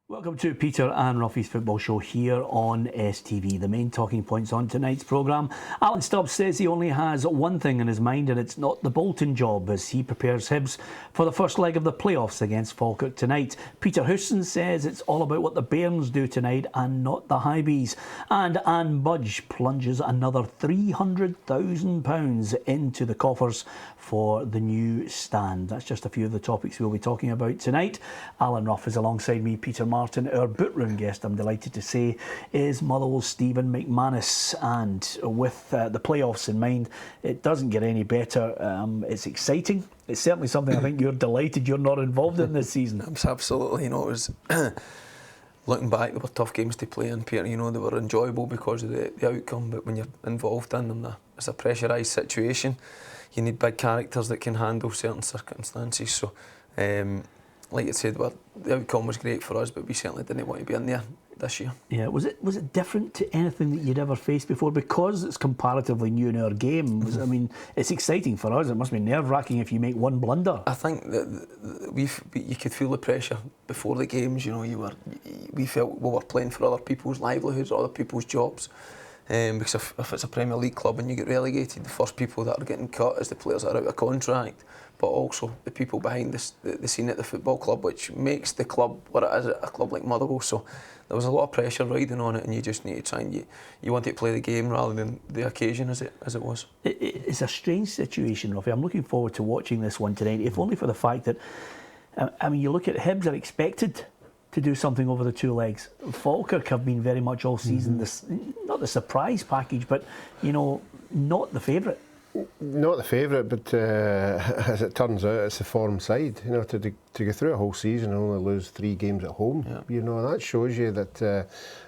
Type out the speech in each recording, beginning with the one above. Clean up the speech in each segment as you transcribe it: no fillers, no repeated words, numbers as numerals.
Welcome to Peter and Roughie's football show here on STV. The main talking points on tonight's programme. Alan Stubbs says he only has one thing in his mind, and it's not the Bolton job, as he prepares Hibs for the first leg of the playoffs against Falkirk tonight. Peter Houston says it's all about what the Bairns do tonight and not the Highbees. And Anne Budge plunges another £300,000 into the coffers for the new stand. That's just a few of the topics we'll be talking about tonight. Alan Rough is alongside me. Peter Martin, our boot-room guest, I'm delighted to say, is Motherwell's Stephen McManus. And with the playoffs in mind, it doesn't get any better. It's exciting. It's certainly something I think you're delighted you're not involved in this season. Absolutely. It was looking back, they were tough games to play in, Peter. They were enjoyable because of the outcome, but when you're involved in them, it's a pressurised situation. You need big characters that can handle certain circumstances. So, like I said, the outcome was great for us, but we certainly didn't want to be in there this year. Yeah, was it different to anything that you'd ever faced before? Because it's comparatively new in our game. I mean, it's exciting for us. It must be nerve-wracking if you make one blunder. I think that you could feel the pressure before the games. We felt we were playing for other people's livelihoods, other people's jobs. Because if it's a Premier League club and you get relegated, the first people that are getting cut is the players that are out of contract, but also the people behind the scene at the football club, which makes the club what it is at a club like Motherwell. So there was a lot of pressure riding on it, and you just need to try and you want to play the game rather than the occasion as it was. It's a strange situation, Roughie. I'm looking forward to watching this one tonight, if only for the fact that, I mean, you look at Hibs are expected to do something over the two legs. Falkirk have been very much all season, not the surprise package, but, not the favourite. Not the favourite, but as it turns out, it's the form side. To go through a whole season and only lose 3 games at home, that shows you that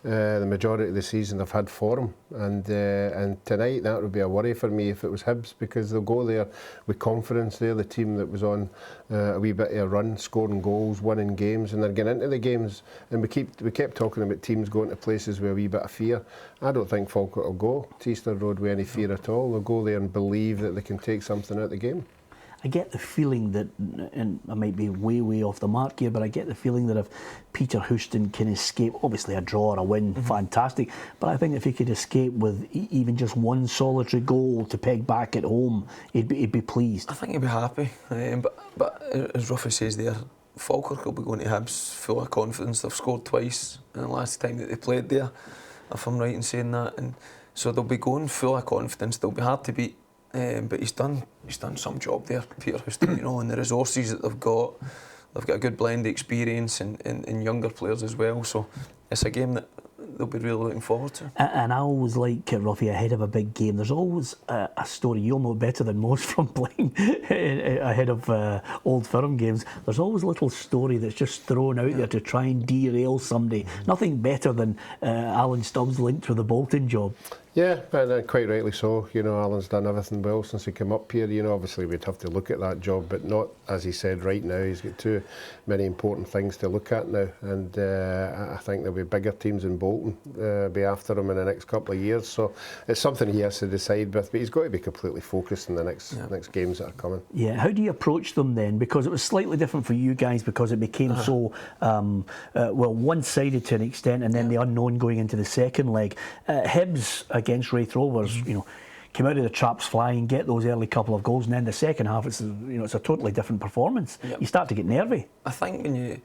the majority of the season they've had form. And tonight that would be a worry for me if it was Hibs, because they'll go there with confidence. They're the team that was on a wee bit of a run, scoring goals, winning games, and they're getting into the games. And we kept talking about teams going to places with a wee bit of fear. I don't think Falkirk will go to Easter Road with any fear at all. They'll go there and believe that they can take something out of the game. I get the feeling that, and I might be way off the mark here, but I get the feeling that if Peter Houston can escape, obviously a draw or a win, fantastic, but I think if he could escape with even just one solitary goal to peg back at home, he'd be pleased. I think he'd be happy, but as Roughie says there, Falkirk will be going to Hibs full of confidence. They've scored twice in the last time that they played there, if I'm right in saying that, and so they'll be going full of confidence. They'll be hard to beat. But he's done some job there, Peter Houston, and the resources that they've got a good blend of experience and younger players as well, so it's a game that they'll be really looking forward to. And I always like, Roughie, ahead of a big game, there's always a story, you'll know better than most from playing ahead of Old Firm games, there's always a little story that's just thrown out there to try and derail somebody. Nothing better than Alan Stubbs linked with the Bolton job. Yeah, and quite rightly so. Alan's done everything well since he came up here. Obviously we'd have to look at that job, but not, as he said, right now. He's got too many important things to look at now, and I think there'll be bigger teams in Bolton be after him in the next couple of years. So it's something he has to decide with, but he's got to be completely focused in the next games that are coming. Yeah, how do you approach them then? Because it was slightly different for you guys because it became so one-sided to an extent, and then the unknown going into the second leg. Hibs against Wraith Rovers, came out of the traps flying, get those early couple of goals, and then the second half, it's a totally different performance. You start to get nervy. I think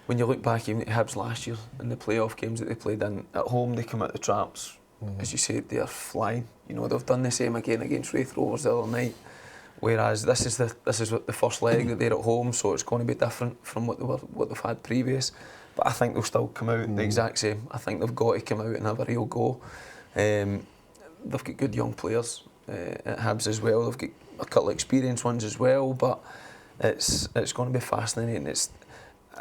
when you look back even at Hibs last year in the playoff games that they played in, at home they come out of the traps, as you said, they're flying. They've done the same again against Wraith Rovers the other night. Whereas this is the first leg that they're at home, so it's going to be different from what they've had previous. But I think they'll still come out the exact same. I think they've got to come out and have a real go. They've got good young players at Hibs as well. They've got a couple of experienced ones as well, but it's going to be fascinating.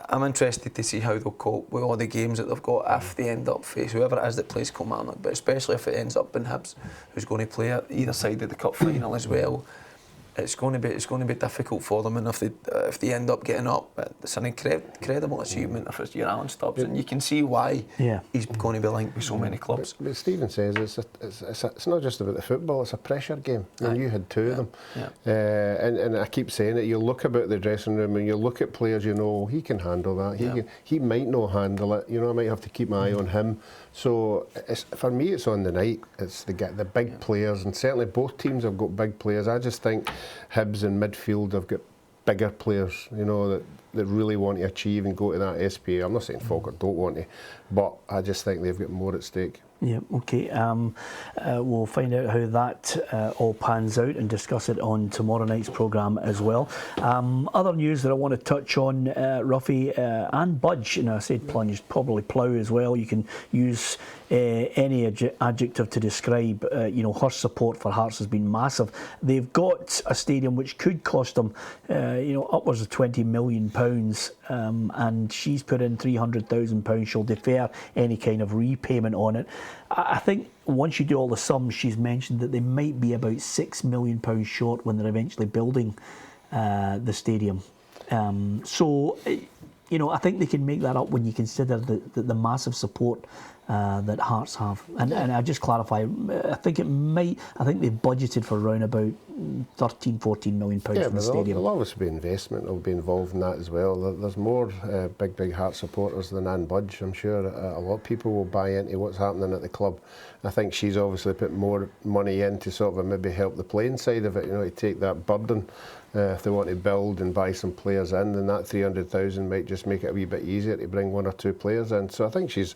I'm interested to see how they'll cope with all the games that they've got if they end up facing whoever it is that plays Kilmarnock, but especially if it ends up in Hibs, who's going to play at either side of the cup final as well. it's going to be difficult for them, and if they end up getting up, it's an incredible achievement if it's your Alan Stubbs, and you can see why he's going to be linked with so many clubs. But Stephen says it's not just about the football; it's a pressure game. And you had two of them, and I keep saying it. You look about the dressing room and you look at players. You know he can handle that. He might not handle it. You know I might have to keep my eye on him. So for me, it's on the night. It's the big players, and certainly both teams have got big players. I just think Hibs in midfield have got bigger players, you know, that really want to achieve and go to that SPA. I'm not saying Falkirk don't want to, but I just think they've got more at stake. Yeah, okay. We'll find out how that all pans out and discuss it on tomorrow night's programme as well. Other news that I want to touch on, Roughie and Budge, you know, I said plunge, probably plough as well. You can use any adjective to describe, you know, her support for Hearts has been massive. They've got a stadium which could cost them, you know, upwards of £20 million, and she's put in £300,000. She'll defer any kind of repayment on it. I think once you do all the sums, she's mentioned that they might be about £6 million short when they're eventually building the stadium. So, you know, I think they can make that up when you consider the massive support that Hearts have. And I just clarify, I think they've budgeted for around about £13-14 million for the stadium. There'll obviously be investment will be involved in that as well. There's more big Hearts supporters than Anne Budge. I'm sure a lot of people will buy into what's happening at the club. I think she's obviously put more money in to sort of maybe help the playing side of it, you know, to take that burden. If they want to build and buy some players in, then that 300,000 might just make it a wee bit easier to bring one or two players in. So I think she's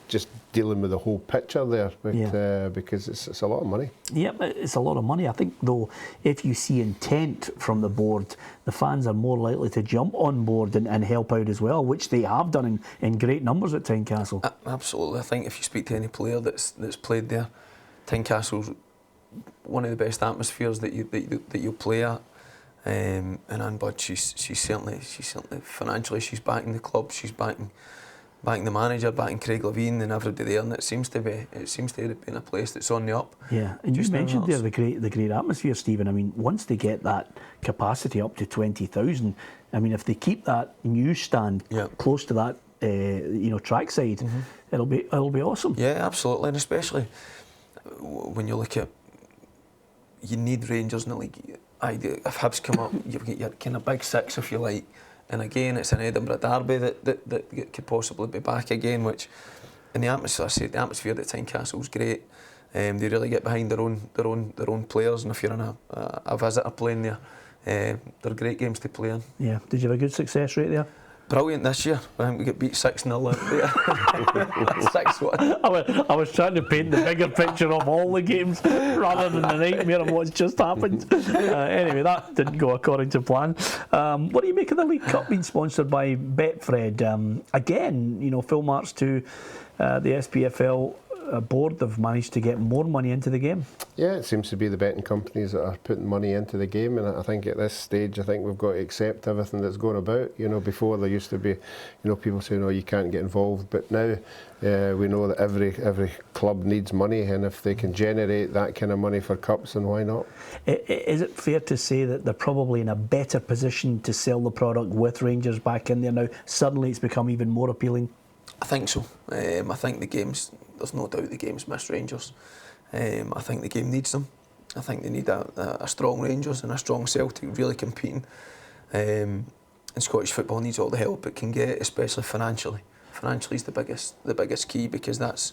just dealing with the whole picture there, but, because it's a lot of money. Yeah, it's a lot of money. I think, though, if you see intent from the board, the fans are more likely to jump on board and help out as well, which they have done in great numbers at Tynecastle. Absolutely. I think if you speak to any player that's played there, Tynecastle's one of the best atmospheres that you'll play at. And Anne Budge, she's certainly financially, she's backing the club, she's backing the manager, backing Craig Levine and everybody there, and it seems to have been a place that's on the up. Yeah, and you mentioned there the great atmosphere, Stephen. I mean, once they get that capacity up to 20,000, I mean, if they keep that new stand close to that, you know, trackside, it'll be awesome. Yeah, absolutely, and especially when you look at, you need Rangers in the league. If Hibs come up, you've got your kind of big six, if you like, and again it's an Edinburgh derby that could possibly be back again, which in the atmosphere, I say the atmosphere at Tynecastle's great. They really get behind their own players, and if you're in a visitor playing there, they're great games to play in. Yeah, did you have a good success rate there? Brilliant this year. I think we get beat 6-0 out there. 6-1. I was trying to paint the bigger picture of all the games rather than the nightmare of what's just happened. Anyway, that didn't go according to plan. What do you make of the League Cup being sponsored by Betfred? Again, you know, full marks to the SPFL board. They've managed to get more money into the game. Yeah, it seems to be the betting companies that are putting money into the game, and I think at this stage, I think we've got to accept everything that's going about. You know, before there used to be, you know, people saying, "Oh, you can't get involved," but now we know that every club needs money, and if they can generate that kind of money for cups, then why not? Is it fair to say that they're probably in a better position to sell the product with Rangers back in there now? Suddenly, it's become even more appealing. I think so. I think the game's, there's no doubt the game's missed Rangers. I think the game needs them. I think they need a strong Rangers and a strong Celtic really competing. And Scottish football needs all the help it can get, especially financially. Financially is the biggest key, because that's,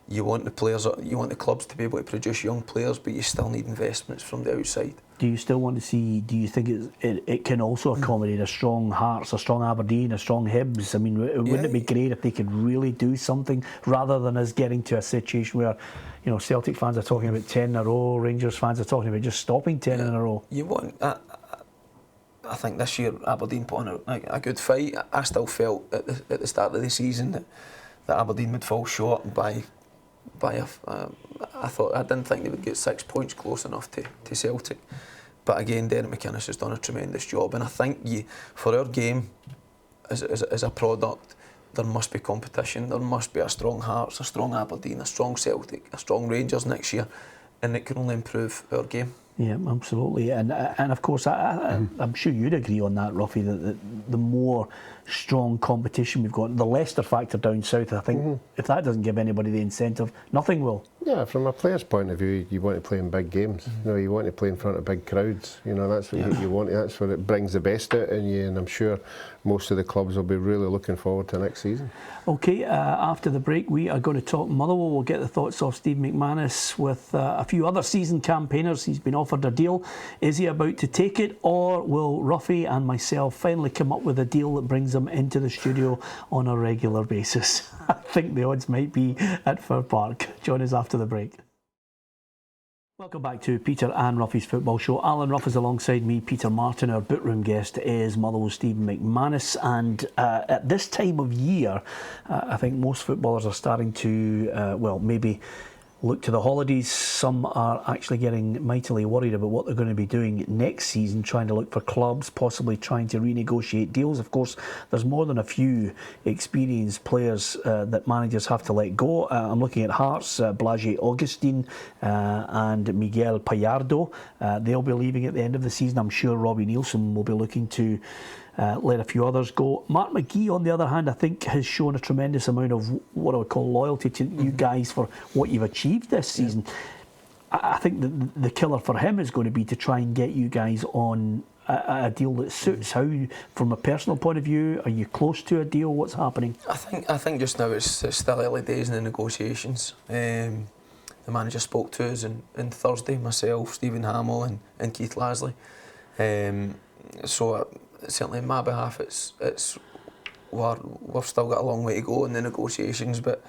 you want the players, you want the clubs to be able to produce young players, but you still need investments from the outside. Do you still want to see, do you think it can also accommodate a strong Hearts, a strong Aberdeen, a strong Hibs? I mean, wouldn't it be great if they could really do something, rather than us getting to a situation where, you know, Celtic fans are talking about 10 in a row, Rangers fans are talking about just stopping 10 in a row? You want, I think this year Aberdeen put on a good fight. I still felt at the start of the season that Aberdeen would fall short by I didn't think they would get 6 points close enough to Celtic, but again, Derek McManus has done a tremendous job, and I think for our game as a product, there must be competition. There must be a strong Hearts, a strong Aberdeen, a strong Celtic, a strong Rangers next year, and it can only improve our game. Yeah, absolutely, and of course, I'm sure you'd agree on that, Roughie, that the more strong competition we've got, the Leicester factor down south, I think, if that doesn't give anybody the incentive, nothing will. Yeah, from a player's point of view, you want to play in big games. You know, you want to play in front of big crowds. You know, that's what you want. That's what it brings the best out in you, and I'm sure most of the clubs will be really looking forward to next season. Okay, after the break, we are going to talk Motherwell. We'll get the thoughts of Steve McManus with a few other season campaigners. He's been offered a deal. Is he about to take it, or will Roughie and myself finally come up with a deal that brings him into the studio on a regular basis? I think the odds might be at Fir Park. Join us after the break. Welcome back to Peter and Roughie's Football Show. Alan Rough is alongside me, Peter Martin. Our bootroom guest is Motherwell Stephen McManus, and at this time of year, I think most footballers are starting to, maybe look to the holidays. Some are actually getting mightily worried about what they're going to be doing next season, trying to look for clubs, possibly trying to renegotiate deals. Of course, there's more than a few experienced players that managers have to let go. I'm looking at Hearts, Blage Augustine and Miguel Pallardo. They'll be leaving at the end of the season. I'm sure Robbie Nielsen will be looking to let a few others go. Mark McGee, on the other hand, I think has shown a tremendous amount of what I would call loyalty to you guys for what you've achieved this season. I think the killer for him is going to be to try and get you guys on a deal that suits. How, from a personal point of view, are you close to a deal? What's happening? I think just now it's still early days in the negotiations. The manager spoke to us on Thursday, myself, Stephen Hamill and Keith Lasley. So certainly on my behalf, we've still got a long way to go in the negotiations, but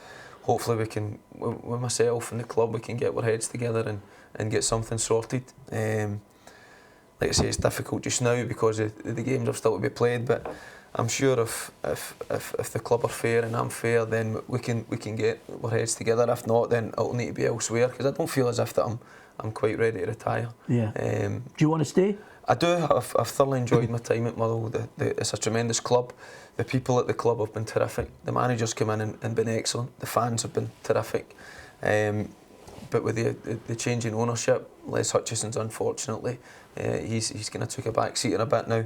hopefully we can, with myself and the club, we can get our heads together and get something sorted. Like I say, it's difficult just now because the games have still to be played, but I'm sure if the club are fair and I'm fair, then we can get our heads together. If not, then it'll need to be elsewhere, because I don't feel as if that I'm quite ready to retire. Yeah. Do you want to stay? I do. I've thoroughly enjoyed my time at Motherwell. It's a tremendous club. The people at the club have been terrific. The managers come in and been excellent. The fans have been terrific. But with the change in ownership, Les Hutchison's unfortunately, he's kind of took a back seat in a bit now.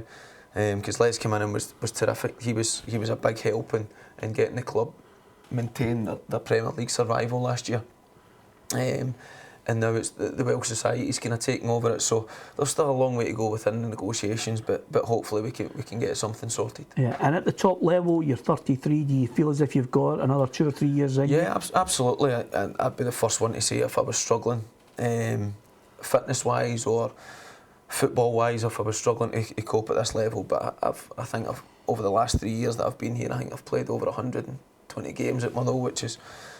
Because Les came in and was terrific. He was a big help in getting the club maintain their Premier League survival last year. And now it's the Welsh Society's kind of taking over it, so there's still a long way to go within the negotiations, but hopefully we can get something sorted. Yeah, and at the top level, you're 33. Do you feel as if you've got another 2 or 3 years in? Yeah, absolutely. I'd be the first one to say if I was struggling, fitness-wise or football-wise, if I was struggling to cope at this level. But I think over the last 3 years that I've been here, I think I've played over 120 games at Motherwell, which is,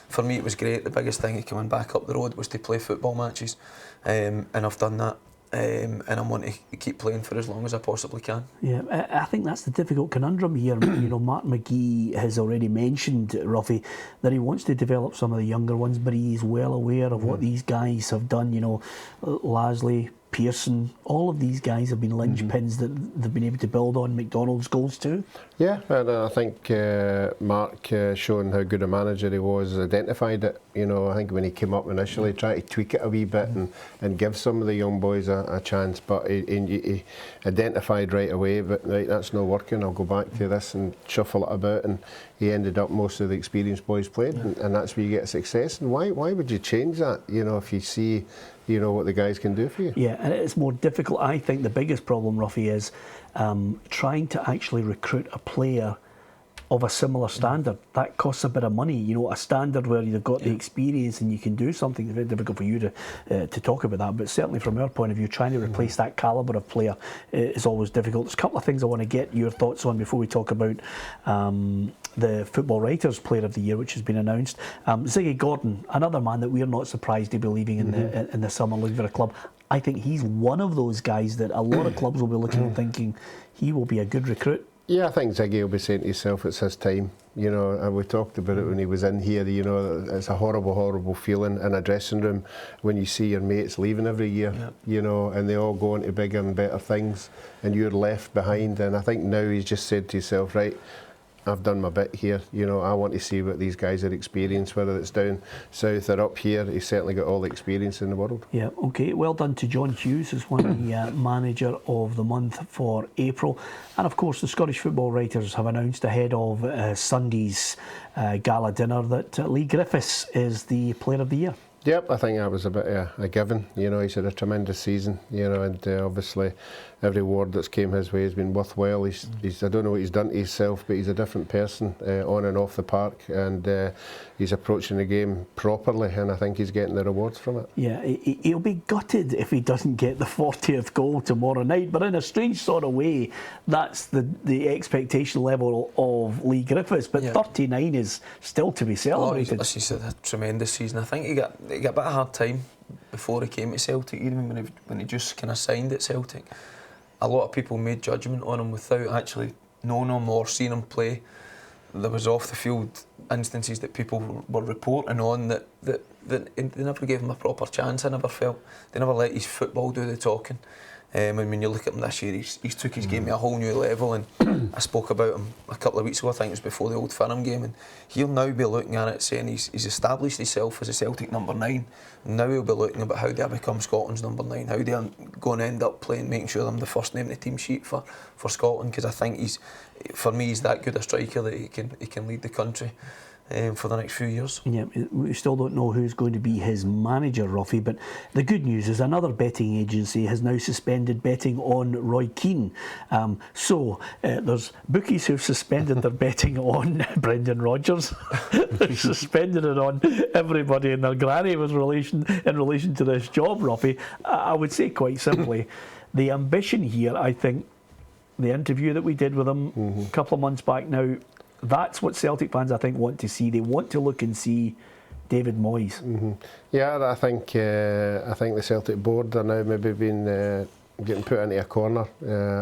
for me, it was great. The biggest thing coming back up the road was to play football matches, and I've done that, and I want to keep playing for as long as I possibly can. Yeah, I think that's the difficult conundrum here. You know, Mark McGee has already mentioned, Roughie, that he wants to develop some of the younger ones, but he's well aware of what these guys have done. You know, Lasley, Pearson, all of these guys have been linchpins that they've been able to build on McDonald's goals too. Yeah, and I think Mark, showing how good a manager he was, identified it. You know, I think when he came up initially, tried to tweak it a wee bit and give some of the young boys a chance, but he identified right away, but right, that's not working, I'll go back to this and shuffle it about, and he ended up most of the experienced boys playing, and that's where you get success. And why would you change that, you know, if you see, you know, what the guys can do for you? Yeah, and it's more difficult. I think the biggest problem, Roughie, is trying to actually recruit a player of a similar standard. That costs a bit of money, you know, a standard where you've got the experience and you can do something. It's very difficult for you to talk about that, but certainly from our point of view, trying to replace that calibre of player is always difficult. There's a couple of things I want to get your thoughts on before we talk about the Football Writers Player of the Year, which has been announced. Ziggy Gordon, another man that we're not surprised to be leaving in the summer, looking for a club. I think he's one of those guys that a lot of clubs will be looking and thinking he will be a good recruit. Yeah, I think Ziggy will be saying to himself it's his time. You know, and we talked about it when he was in here, you know, it's a horrible, horrible feeling in a dressing room when you see your mates leaving every year, you know, and they all go into bigger and better things and you're left behind. And I think now he's just said to himself, right, I've done my bit here. You know, I want to see what these guys are experienced, whether it's down south or up here. He's certainly got all the experience in the world. Yeah, okay. Well done to John Hughes as one the manager of the month for April. And of course, the Scottish football writers have announced ahead of Sunday's gala dinner that Lee Griffiths is the Player of the Year. Yep, I think that was a bit of a given. You know, he's had a tremendous season. You know, and obviously every award that's came his way has been worthwhile. He's I don't know what he's done to himself, but he's a different person on and off the park, and he's approaching the game properly, and I think he's getting the rewards from it. Yeah, he'll be gutted if he doesn't get the 40th goal tomorrow night, but in a strange sort of way, that's the expectation level of Lee Griffiths, but 39 is still to be celebrated. He's had a tremendous season. I think he got a bit of a hard time before he came to Celtic, even when he just kind of signed at Celtic. A lot of people made judgment on him without actually knowing him or seeing him play. There was off the field instances that people were reporting on that they never gave him a proper chance. I never felt they never let his football do the talking. And when you look at him this year, he's took his game to a whole new level. And I spoke about him a couple of weeks ago. I think it was before the Old Firm game, and he'll now be looking at it saying he's established himself as a Celtic number 9. And now he'll be looking about how do I become Scotland's number 9? How do I go and end up playing, making sure I'm the first name in the team sheet for Scotland? Because I think for me, he's that good a striker that he can lead the country for the next few years. Yeah, we still don't know who's going to be his manager, Roughie, but the good news is another betting agency has now suspended betting on Roy Keane. So there's bookies who've suspended their betting on Brendan Rodgers. They've suspended it on everybody and their granny in relation to this job, Roughie. I would say quite simply, the ambition here, I think, the interview that we did with him a couple of months back now, that's what Celtic fans, I think, want to see. They want to look and see David Moyes. Yeah, I think the Celtic board are now maybe getting put into a corner.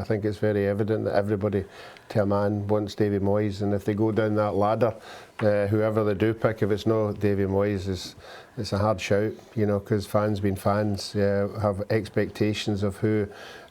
I think it's very evident that everybody, to a man, wants David Moyes, and if they go down that ladder, whoever they do pick, if it's not David Moyes, it's a hard shout, you know, because fans being fans have expectations of who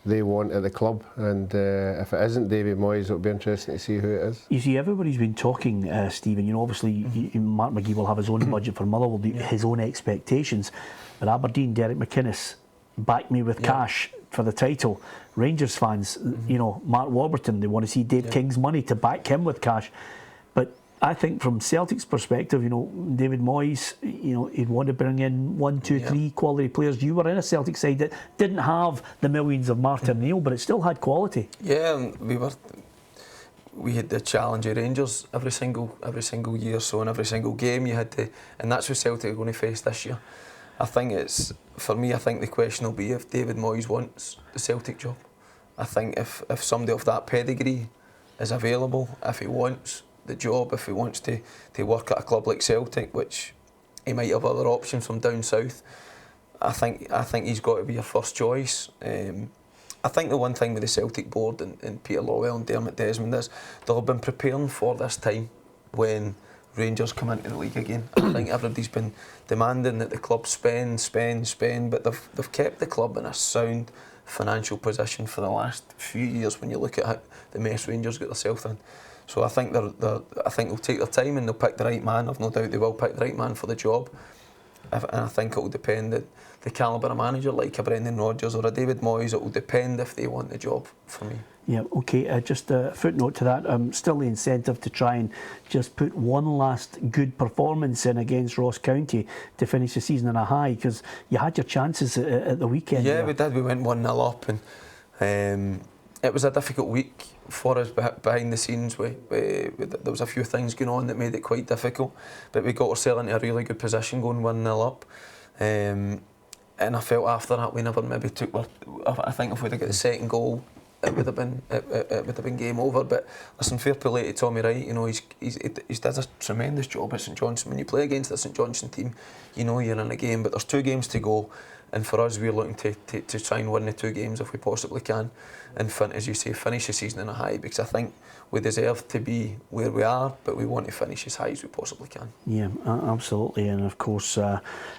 they want at the club, and if it isn't David Moyes, it'll be interesting to see who it is. You see, everybody's been talking, Stephen, you know, obviously Mark McGee will have his own budget for Motherwell, his own expectations, but Aberdeen, Derek McManus, back me with cash for the title. Rangers fans, you know, Mark Warburton, they want to see Dave King's money to back him with cash. But I think from Celtic's perspective, you know, David Moyes, you know, he'd want to bring in 1, 2, 3 quality players. You were in a Celtic side that didn't have the millions of Martin Neal, but it still had quality. Yeah, and we had the challenge of Rangers every single year, so in every single game you had to, and that's what Celtic are going to face this year. I think for me, I think the question will be if David Moyes wants the Celtic job. I think if somebody of that pedigree is available, if he wants the job, if he wants to work at a club like Celtic, which he might have other options from down south, I think he's got to be your first choice. I think the one thing with the Celtic board and Peter Lawwell and Dermot Desmond is they'll have been preparing for this time when Rangers come into the league again. I think everybody's been demanding that the club spend, but they've kept the club in a sound financial position for the last few years when you look at how the mess Rangers got themselves in. So I think they'll take their time and they'll pick the right man. I've no doubt they will pick the right man for the job. And I think it will depend on the calibre of manager like a Brendan Rodgers or a David Moyes. It will depend if they want the job for me. Yeah, okay, just a footnote to that. Still the incentive to try and just put one last good performance in against Ross County to finish the season on a high, because you had your chances at the weekend. Yeah, we did. We went 1-0 up, and it was a difficult week for us behind the scenes. There was a few things going on that made it quite difficult, but we got ourselves into a really good position going 1-0 up. And I felt after that we never maybe took. I think if we'd have got the second goal, it would have been game over. But listen, fair play to Tommy Wright. You know, he's done a tremendous job at St Johnstone. When you play against the St Johnstone team, you know you're in a game. But there's 2 games to go, And for us, we're looking to try and win the 2 games if we possibly can, and as you say, finish the season on a high, because I think we deserve to be where we are, but we want to finish as high as we possibly can. Yeah, absolutely. And of course,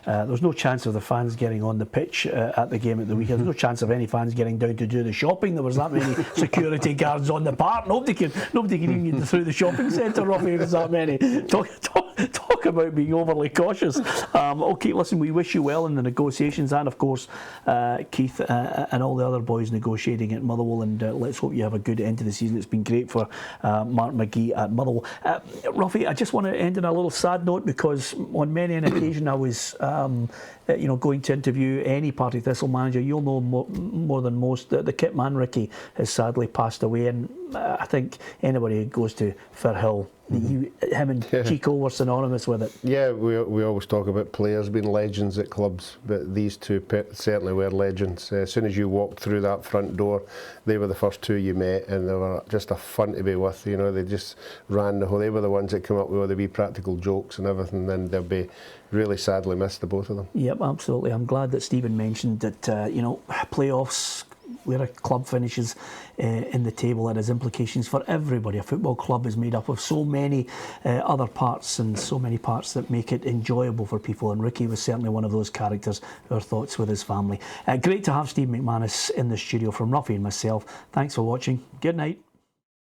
there's no chance of the fans getting on the pitch at the game at the weekend. There's no chance of any fans getting down to do the shopping. There was that many security guards on the park. Nobody can even get through the shopping centre, Roughie, if there's that many. Talk about being overly cautious. Okay, listen, we wish you well in the negotiations, and of course, Keith and all the other boys negotiating at Motherwell, and let's hope you have a good end to the season. It's been great for Mark McGee at Motherwell. Roughie, I just want to end on a little sad note, because on many an occasion I was going to interview any Partick Thistle manager. You'll know more than most that the kit man Ricky has sadly passed away, and I think anybody who goes to Firhill, him and Chico were synonymous with it. Yeah, we always talk about players being legends at clubs, but these two certainly were legends. As soon as you walked through that front door, they were the first 2 you met, and they were just a fun to be with. You know, they just ran the whole. They were the ones that came up with all the wee practical jokes and everything, and they'll be really sadly missed, the both of them. Yep, absolutely. I'm glad that Stephen mentioned that playoffs, where a club finishes in the table, it has implications for everybody. A football club is made up of so many other parts, and so many parts that make it enjoyable for people, and Ricky was certainly one of those characters. Our thoughts with his family. Great to have Steve McManus in the studio. From Roughie and myself, thanks for watching. Good night.